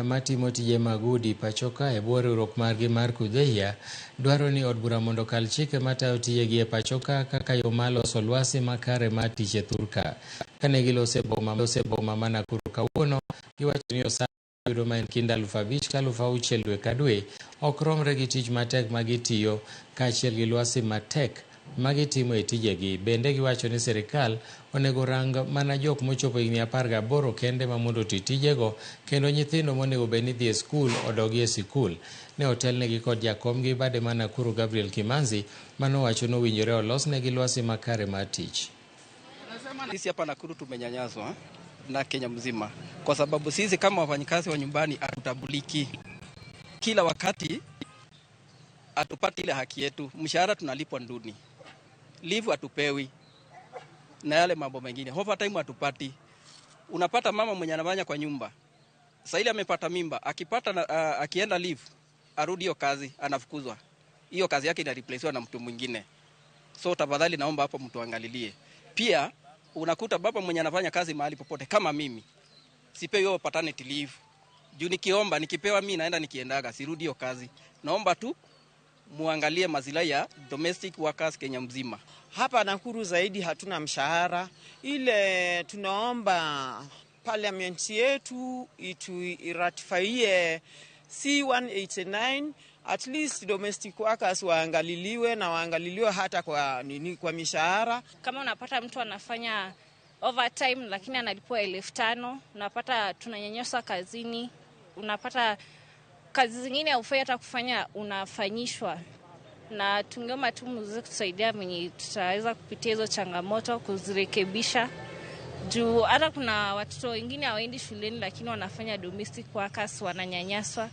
matimo tije mag udi pachoka e bwo riwruok margi mar Kudhia dwaro ni od bura mondo kal chike matayo tijegi e pachoka kaka yo mar loso lwasi makare mar tich e thurka. Kane gilose boma ma Nakuru kawuono, giwacho ni osara yudo ma en kind 5,000 ka 6,000 dwe ka dwe ok romre gi tich matek ma gitiyo kaachiel gi lwasi matek magitimo e tijegi. Bende giwacho ni sirikal onego rang mana jok mochopo higni 18 kende ma mondo ti tijego, kendo nyithindo monego bed ni dhi e skul odogi e sikul. Ne otelnegi kod jakomgi bade ma Nakuru Gabriel Kimanzi manowacho ni owinjore olosnegi lwasi makare mar tich. Sisi hapa Nakuru tumenyanyaswa na Kenya mzima kwa sababu sisi kama wafanyikazi wa nyumbani hatutambuliki. Kila wakati hatupati ile haki yetu. Mshahara tunalipwa nduni, leave hatupewi na yale mambo mengine. Overtime hatupati. Unapata mama mwenye anafanya kwa nyumba, sasa ile amepata mimba, akienda leave arudi hiyo kazi anafukuzwa. Hiyo kazi yake ina replacewa na mtu mwingine. So tafadhali naomba hapo mtu angalilie. Pia unakuta baba mwenye anafanya kazi mahali popote kama mimi sipewi hiyo paternity leave. Juu nikiomba nikipewa mimi naenda nikiendaga sirudi hiyo kazi. Naomba tu muangalie maslahi ya domestic workers Kenya mzima. Hapa Nakuru zaidi hatuna mshahara. Ile tunaomba parliament yetu iratifie C189, at least domestic workers waangaliliwe na waangaliliwe hata kwa mishahara. Kama unapata mtu anafanya overtime lakini analipwa 5,000, unapata tunanyanyaswa kazini, unapata kazi zingine haufai hata kufanya unafanyishwa. Na tungeomba tu mzee kusaidia mwenye tutaweza kupitia hizo changamoto kuzirekebisha. Juu hata kuna watoto wengine hawaendi shuleni lakini wanafanya domestic workers, wananyanyaswa.